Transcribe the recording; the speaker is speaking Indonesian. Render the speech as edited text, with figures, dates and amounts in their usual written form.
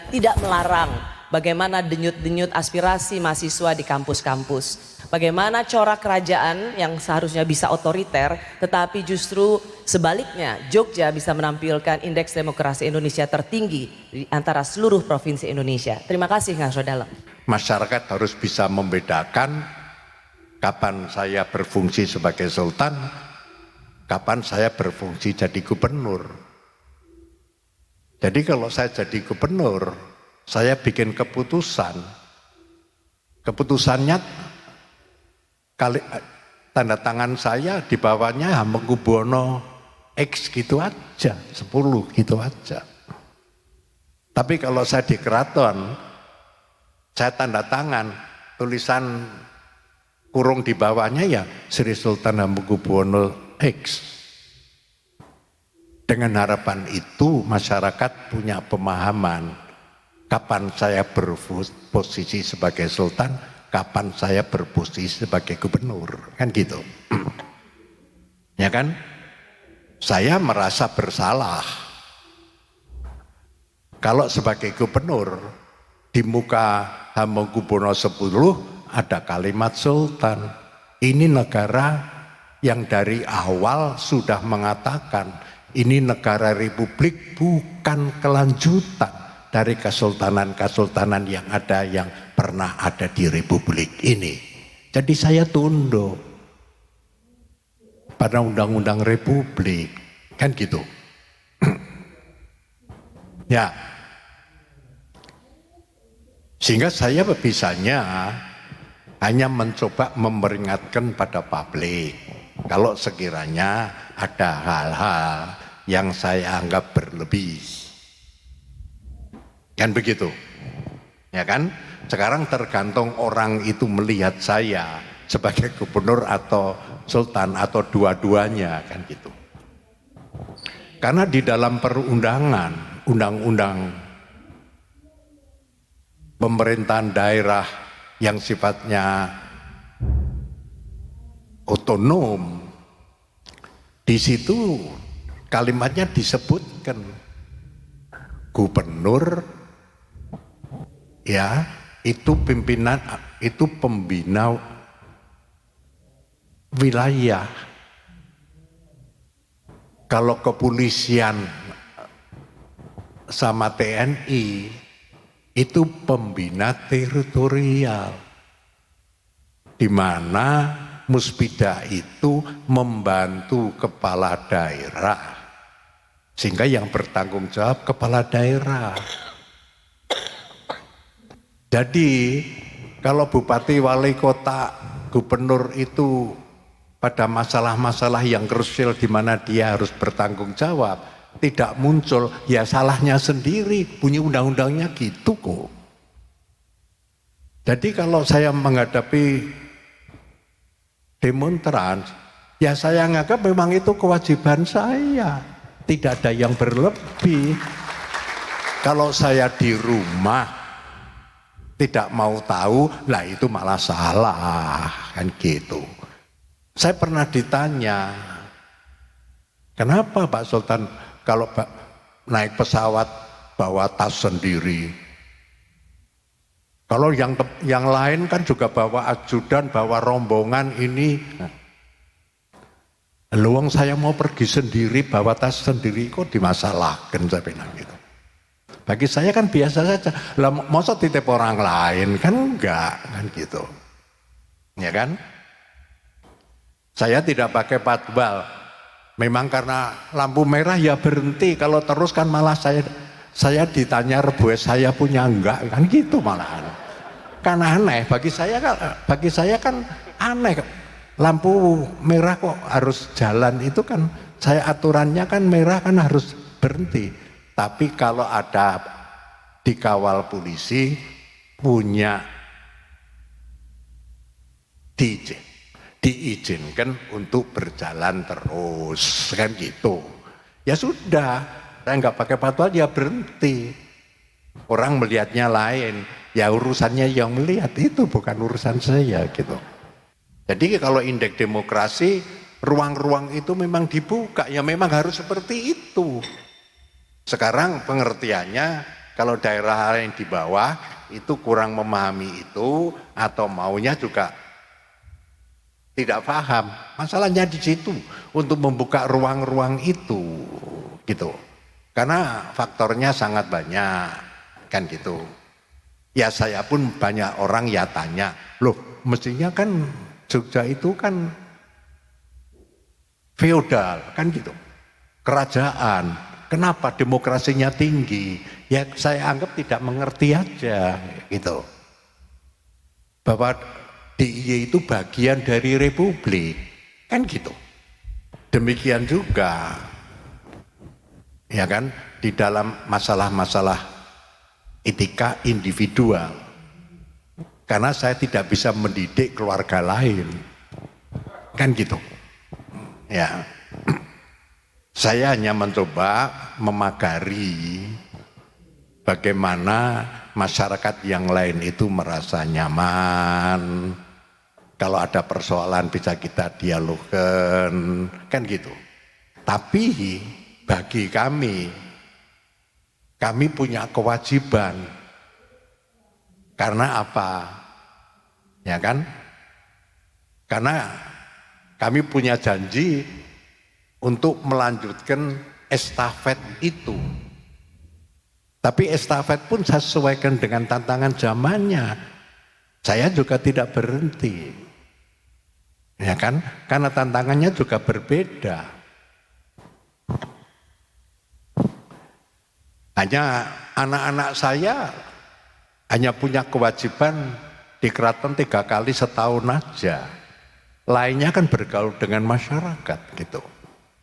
tidak melarang bagaimana denyut-denyut aspirasi mahasiswa di kampus-kampus. Bagaimana corak kerajaan yang seharusnya bisa otoriter, tetapi justru sebaliknya Jogja bisa menampilkan indeks demokrasi Indonesia tertinggi di antara seluruh provinsi Indonesia. Terima kasih Kang Sodalem. Masyarakat harus bisa membedakan kapan saya berfungsi sebagai sultan, kapan saya berfungsi jadi gubernur. Jadi kalau saya jadi gubernur, saya bikin keputusannya tanda tangan saya di bawahnya Hamengkubuwono X gitu aja, 10 gitu aja. Tapi kalau saya di keraton, saya tanda tangan tulisan kurung di bawahnya ya Sri Sultan Hamengkubuwono X. Dengan harapan itu masyarakat punya pemahaman kapan saya berposisi sebagai sultan, kapan saya berposisi sebagai gubernur, kan gitu. Ya kan? Saya merasa bersalah. Kalau sebagai gubernur di muka Hamengkubuwono X ada kalimat sultan. Ini negara yang dari awal sudah mengatakan ini negara republik, bukan kelanjutan dari kesultanan-kesultanan yang pernah ada di republik ini. Jadi saya tunduk pada undang-undang republik, kan gitu. Ya, sehingga saya bisanya hanya mencoba memperingatkan pada publik kalau sekiranya ada hal-hal yang saya anggap berlebih. Kan begitu. Ya kan? Sekarang tergantung orang itu melihat saya sebagai gubernur atau sultan atau dua-duanya, kan gitu. Karena di dalam perundangan, undang-undang pemerintahan daerah yang sifatnya otonom, di situ kalimatnya disebutkan gubernur ya itu pimpinan, itu pembina wilayah. Kalau kepolisian sama TNI itu pembina teritorial, di mana Muspida itu membantu kepala daerah, sehingga yang bertanggung jawab kepala daerah. Jadi kalau bupati, wali kota, gubernur itu pada masalah-masalah yang krusial di mana dia harus bertanggung jawab, tidak muncul, ya salahnya sendiri, punya undang-undangnya gitu kok. Jadi kalau saya menghadapi demonstran, ya saya anggap memang itu kewajiban saya, tidak ada yang berlebih. Kalau saya di rumah tidak mau tahu, lah itu malah salah, kan gitu. Saya pernah ditanya, kenapa Pak Sultan kalau naik pesawat bawa tas sendiri? Kalau yang lain kan juga bawa ajudan, bawa rombongan ini. Luang saya mau pergi sendiri, bawa tas sendiri, kok dimasalahkan, saya bilang gitu. Bagi saya kan biasa saja. Lah masa titip orang lain kan enggak, kan gitu. Ya kan? Saya tidak pakai patwal. Memang karena lampu merah ya berhenti, kalau terus kan malah saya ditanya rebues saya punya enggak, kan gitu malahan. Kan aneh, bagi saya kan aneh. Lampu merah kok harus jalan, itu kan saya aturannya kan merah kan harus berhenti. Tapi kalau ada dikawal polisi punya diizinkan untuk berjalan terus, kan gitu. Ya sudah, saya nggak pakai patwal, ya berhenti. Orang melihatnya lain, ya urusannya yang melihat, itu bukan urusan saya gitu. Jadi kalau indeks demokrasi, ruang-ruang itu memang dibuka, ya memang harus seperti itu. Sekarang pengertiannya Kalau daerah yang di bawah itu kurang memahami itu atau maunya juga tidak paham. Masalahnya di situ untuk membuka ruang-ruang itu gitu. Karena faktornya sangat banyak kan gitu. Ya saya pun banyak orang ya tanya, loh mestinya kan Jogja itu kan feodal kan gitu. Kerajaan, kenapa demokrasinya tinggi? Ya saya anggap tidak mengerti aja gitu. Bahwa DIY itu bagian dari republik, kan gitu. Demikian juga, ya kan, di dalam masalah-masalah etika individual. Karena saya tidak bisa mendidik keluarga lain, kan gitu. Ya, saya hanya mencoba memagari bagaimana masyarakat yang lain itu merasa nyaman. Kalau ada persoalan bisa kita dialogkan, kan gitu. Tapi bagi kami punya kewajiban. Karena apa? Ya kan? Karena kami punya janji untuk melanjutkan estafet itu. Tapi estafet pun saya sesuaikan dengan tantangan zamannya. Saya juga tidak berhenti. Ya kan? Karena tantangannya juga berbeda. Hanya anak-anak saya hanya punya kewajiban di keraton 3 kali setahun aja. Lainnya kan bergaul dengan masyarakat gitu.